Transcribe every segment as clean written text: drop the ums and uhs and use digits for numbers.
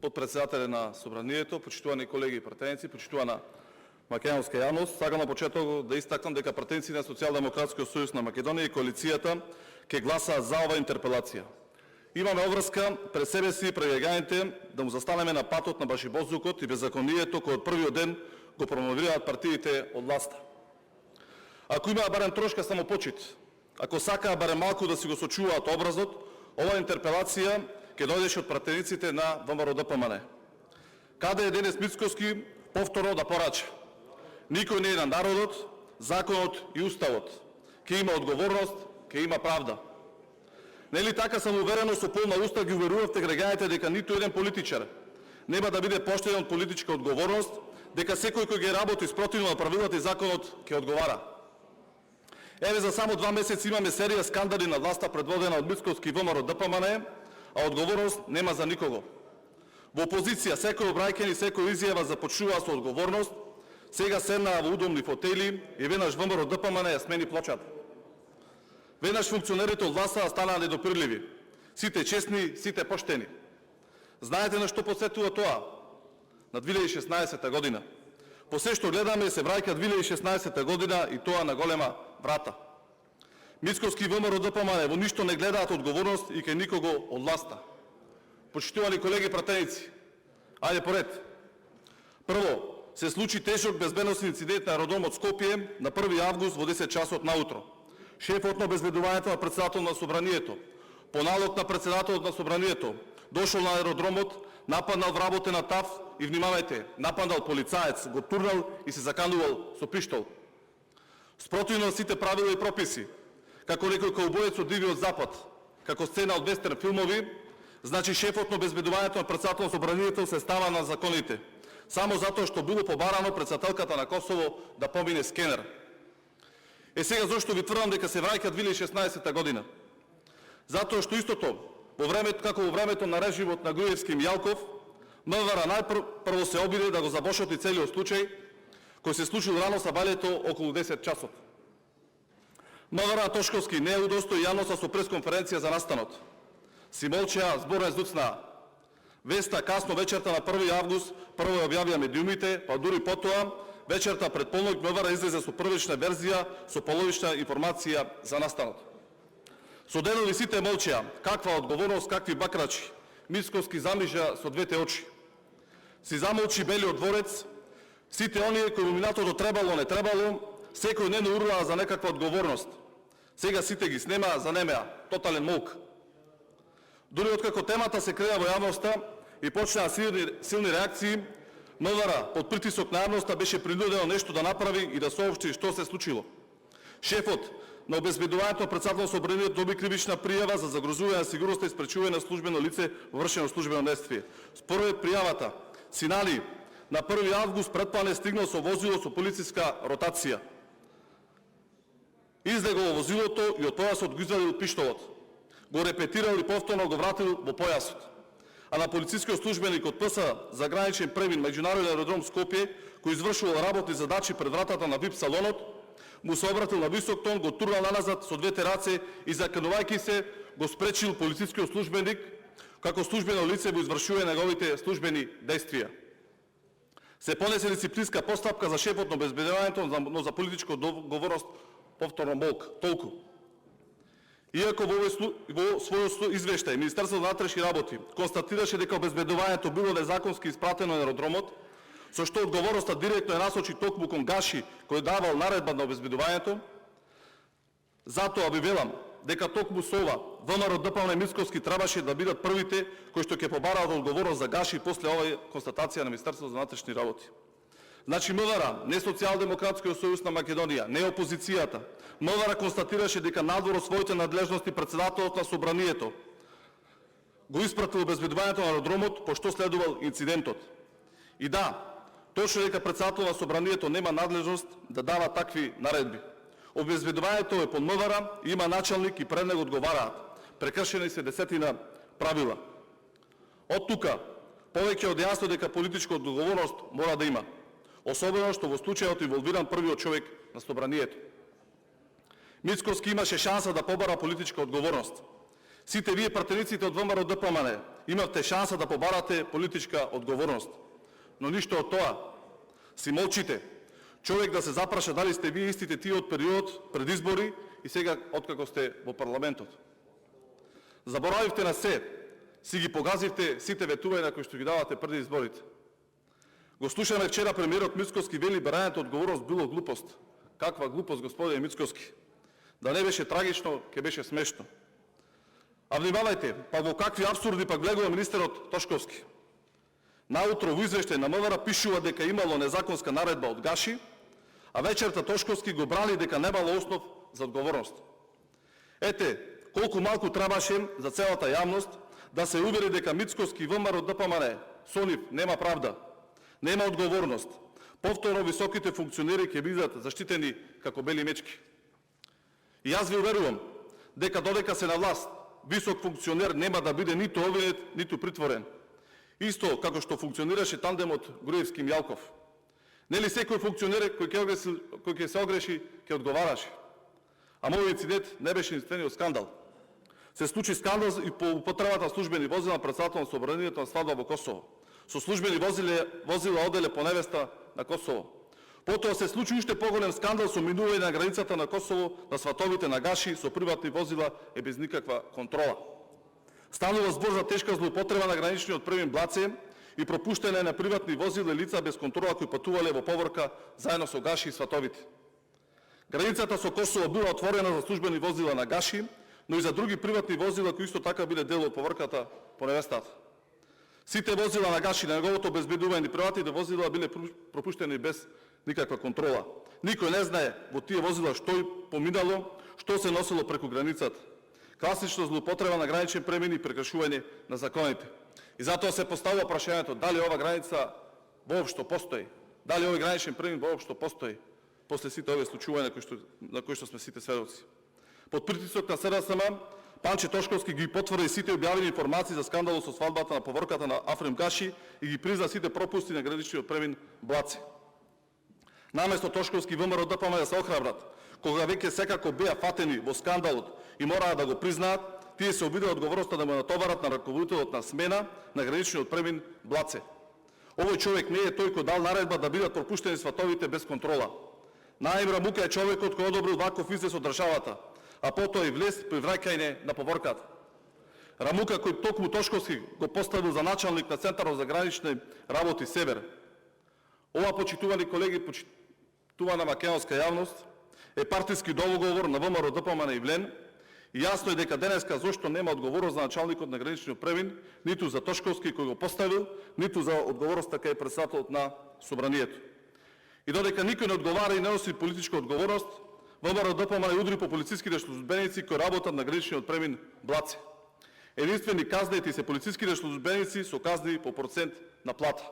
подпредседателе на Собранието, почитувани колеги и пратеници, почитувана македонска јавност, сакам на почеток да истакнам дека пратеници на Социјалдемократскиот сојуз на Македонија и коалицијата ќе гласаат за ова интерпелација. Имаме обврска пред себе си и пред граѓаните да му застанеме на патот на башибозлукот и беззаконието кој од првиот ден го промовираат партиите од власта. Ако имаа барем трошка самопочит, ако сакаа барем малку да си го сочуваат образот, ова интерпелација ќе дојдеше од пратениците на ВМРО-ДПМН. Каде е денес Мицкоски повторно да порача? Никој не е на народот, законот и уставот. Ке има одговорност, ке има правда. Нели така самоуверено со полна уста ги уверувавте граѓаните дека ниту еден политичар нема да биде поштеден од политичка одговорност, дека секој кој ги работи спротивно на правилата и законот ќе одговара. Еве за само 2 месеци имаме серија скандали на власта предводена од Мицкоски ВМРО-ДПМН, а одговорност нема за никого. Во опозиција секој обраќање и секој изјава започнува со одговорност, сега седнаа во удобни фотели и веднаш ВМРО-ДПМН ја смени плочата. Веднаш функционерите од власта станаа недопирливи. Сите честни, сите поштени. Знаете на што подсетува тоа? На 2016 година. По се што гледаме се враќа 2016 година и тоа на голема врата. Мицкоски ВМРО-ДПМН во ништо не гледаат одговорност и кај никого од власта. Почитувани колеги пратеници, ајде поред. Прво, се случи тежок безбедносен инцидент на аеродромот Скопје на 1 август во 10 часот наутро. Шефот на обезбедувањето на председател на Собранието, по налог на председателот на Собранието, дошол на аеродромот, нападнал вработена ТАВ и внимавајте, нападнал полицаец, го турнал и се заканувал со пиштол. Спротивно на сите правила и прописи, како некој каубоец од Дивиот Запад, како сцена од вестерн филмови, значи шефот на обезбедувањето на председател на Собранието се става на законите, само затоа што било побарано председателката на Косово да помине скенер. Е сега зошто ви тврдам дека се враќа 2016 година? Затоа што истото, како во времето на режимот на Груевски и Мјалков, МВР најпрво се обиде да го забошоти целиот случај, кој се случил рано сабаљето околу 10 часот. МВР Тошковски не удостои јавноста со пресконференција за настанот. Си молчеа, зборен зуцнаа. Веста касно вечерта на 1 август прво ја објавија медиумите, па дури потоа, вечерта пред полнок МВР излезе со првична верзија со половична информација за настанот. Со денови сите молчеа, каква одговорност, какви бакрачи. Мицкоски замижа со двете очи. Си замолчи Белиот дворец, сите оние кои во минатото требало, не требало, секој не науруваа за некаква одговорност. Сега сите ги снемаа, занемеа, тотален молк. Дури откако темата се креа во јавноста и почнаа силни реакции, МВР под притисок на јавноста беше принудено нешто да направи и да соопшти што се случило. Шефот на обезбедувањето на председател на Собранието доби кривична пријава за загрозување на сигурноста и спречување на службено лице во вршено службено действие. Според пријавата, Синали на 1 август предплан е стигнал со возило со полициска ротација. Излегол во возилото и од појасот го извадил пиштолот. Го репетирал и повторно го вратил во појасот. А на полицискиот службеник од ПС за граничен премин меѓународен аеродром Скопје, кој извршувал работни задачи пред вратата на ВИП салонот, му се обратил на висок тон, го турнал наназад со двете раце и заканувајќи се, го спречил полицискиот службеник како службено лице во извршување на неговите службени действија. Се понесе дисциплинска постапка за шефот на обезбедувањето, но за политичка одговорност повторно молк. Толку. Иако во својот извештај Министерството на внатрешни работи констатираше дека обезбедувањето било незаконски испратено на аеродромот, со што одговорноста директно е насочи токму кон Гаши, кој давал наредба на обезбедувањето, затоа ви велам дека токму со ова ВМРО-ДПМН Мицкоски требаше да бидат првите кои што ќе побараат одговорност за Гаши после оваа констатација на Министерството за внатрешни работи. Значи МВР, не Социјалдемократскиот сојуз на Македонија, не опозицијата. МВР констатираше дека надвор од своите надлежности председателот на Собранието го испратил обезбедувањето на аеродромот, по што следувал инцидентот. И да, точно дека председател на Собранието нема надлежност да дава такви наредби. Обезбедувањето е под МВР, има началник и пред него одговараат. Прекршени се десетина правила. Од тука, повеќе од јасно дека политичка одговорност мора да има. Особено што во случајот инволвиран првиот човек на Собранието. Мицкоски имаше шанса да побара политичка одговорност. Сите вие пратениците од ВМРО ДПМН имавте шанса да побарате политичка одговорност, но ништо од тоа. Си молчите. Човек да се запраша дали сте вие истите тие од период пред избори и сега откако сте во парламентот. Заборавивте на се, си ги погазивте сите ветувања кои што ги давате пред изборите. Го слушаме вчера премиерот Мицкоски вели барањето одговорност било глупост. Каква глупост, господине Мицкоски? Да не беше трагично, ќе беше смешно. А внимавајте, па во какви апсурди пак влегува министерот Тошковски. Наутро во извештај на МВР пишува дека имало незаконска наредба од Гаши, а вечерта Тошковски го брани дека немало основ за одговорност. Ете, колку малку требаше за целата јавност да се увери дека Мицкоски ВМРО ДПМН со нив нема правда, нема одговорност. Повторно високите функционери ќе бидат заштитени како бели мечки. И јас ви уверувам дека додека се на власт, висок функционер нема да биде ниту обвинет, ниту притворен. Исто како што функционираше тандемот Груевски-Мјалков. Нели секој функционер кој ќе се огреши, ќе одговараше. А мојот инцидент не беше единствениот скандал. Се случи скандал и по употребата на службени возила на председател на собранието на свадба во Косово. Со службени возила оделе по невеста на Косово. Потоа се случи уште поголем скандал со минување на границата на Косово на сватовите на Гаши со приватни возила и без никаква контрола. Станува збор за тешка злоупотреба на граничниот премин Блаце и пропуштање на приватни возила и лица без контрола кои патувале во поворка заедно со Гаши и сватовите. Границата со Косово била отворена за службени возила на Гаши, но и за други приватни возила кои исто така биле дел од поворката по невестата. Сите возила на Гаши на неговото обезбедување и приватните возила биле пропуштени без никаква контрола. Никој не знае во тие возила што поминало, што се носило преку границата. Класична злоупотреба на граничен премин и прекршување на законите. И затоа се поставува прашањето дали ова граница воопшто постои, дали овој граничен премин воопшто постои после сите овие случувања на кои што сме сите сведоци. Под притисок на СДСМ, Панче Тошковски ги потврди сите објавени информации за скандалот со свадбата на поворката на Афрем Гаши и ги призна сите пропусти на граничниот премин Блаце. Наместо Тошковски ВМРО ДПМН да се охрабрат, кога веќе секако беа фатени во скандалот и мораа да го признаат, тие се обидеа одговорноста да му натоварат на раководителот на смена на граничниот премин Блаце. Овој човек не е тој кој дал наредба да бидат пропуштени сватовите без контрола. Наим Рамука е човекот кој одобрил ваков излез од државата, а потоа и влез при враќање на поворката. Рамука кој токму Тошковски го поставил за началник на Центарот за гранични работи Север. Ова, почитувани колеги, почитувана македонска јавност, е партиски договор на ВМРО ДПМН и ВЛЕН и јасно е дека денеска зошто нема одговорност за началникот на граничниот премин, ниту за Тошковски кој го поставил, ниту за одговорноста кај председателот на собранието. И додека никој не одговара и не носи политичка одговорност, ВМРО ДПМН удри по полициските службеници кои работат на граничниот премин Блаце. Единствени казнети се полициските службеници со казни по процент на плата.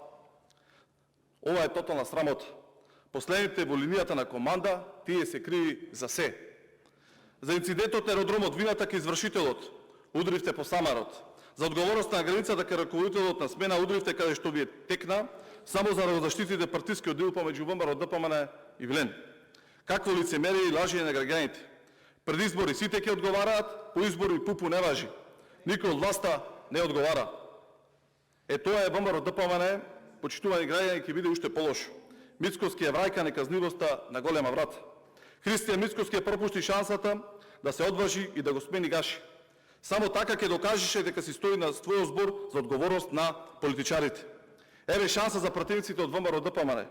Ова е тотална срамота. Последните во линијата на команда, тие се криви за се. За инцидентот на аеродромот вината ке извршителот, удривте по Самарот. За одговорност на границата ке раководителот на смена удривте каде што ви е текна, само за да заштитите партискиот дел помеѓу ВМРО ДПМН и ВЛЕН. Какво лицемерие и лажење на граѓаните. Пред избори сите ќе одговараат, по избори пупу не важи. Никој од власта не одговара. Тоа е ВМРО ДПМН, почитувани граѓани, ќе биде уште полошо. Мицкоски е врајка неказнивоста на голема врата. Христијан Мицкоски е пропушти шансата да се одважи и да го смени Гаши. Само така ќе докажеше дека си стои на својот збор за одговорност на политичарите. Еве шанса за пратениците од ВМРО ДПМН.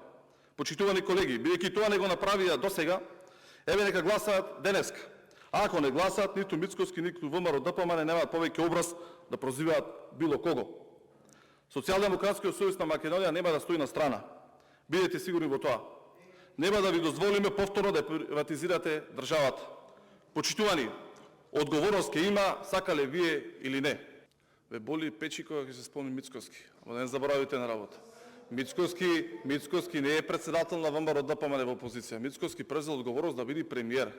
Почитувани колеги, бидејќи тоа не го направија досега, еве нека гласаат денеска. А ако не гласаат, ниту Мицкоски, ниту ВМРО ДПМН немаат повеќе образ да прозиваат било кого. Социјалдемократскиот сојуз на Македонија нема да стои на страна. Бидете сигурни во тоа. Нема да ви дозволиме повторно да приватизирате државата. Почитувани, одговорност ќе има, сакале вие или не. Ве боли печи кога ќе се спомни Мицкоски. Ама да не заборавите на работа. Мицкоски не е председател на ВМРО ДПМН во опозиција. Мицкоски презел одговорност да биде премиер.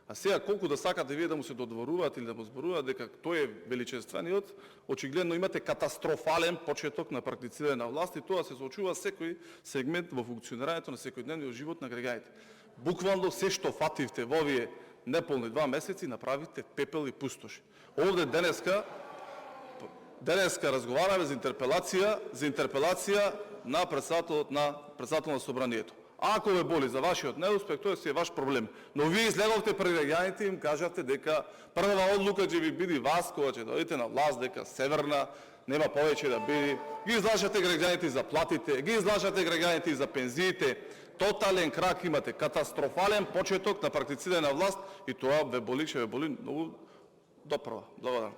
А сега колку да сакате вие да му се додворуваат или да му зборуваат дека тој е величествениот, очигледно имате катастрофален почеток на практицирање на власт и тоа се случува секој сегмент во функционирањето на секојдневниот живот на граѓаните. Буквално се што фативте во овие неполни 2 месеци направите пепел и пустош. Овде денеска разговараме за интерпелација на председател на собранието. Ако ве боли за вашиот неуспех, тоа си е ваш проблем. Но вие излеговте пред граѓаните и им кажавте дека прва одлука ќе ви биде вас кога ќе дојдете на власт, дека Северна нема повеќе да биде. Ги излажате граѓаните за платите, ги излажате граѓаните за пензиите. Тотален крак имате, катастрофален почеток на практицирање на власт и тоа ве боли, ќе ве боли многу допрва. Благодарам.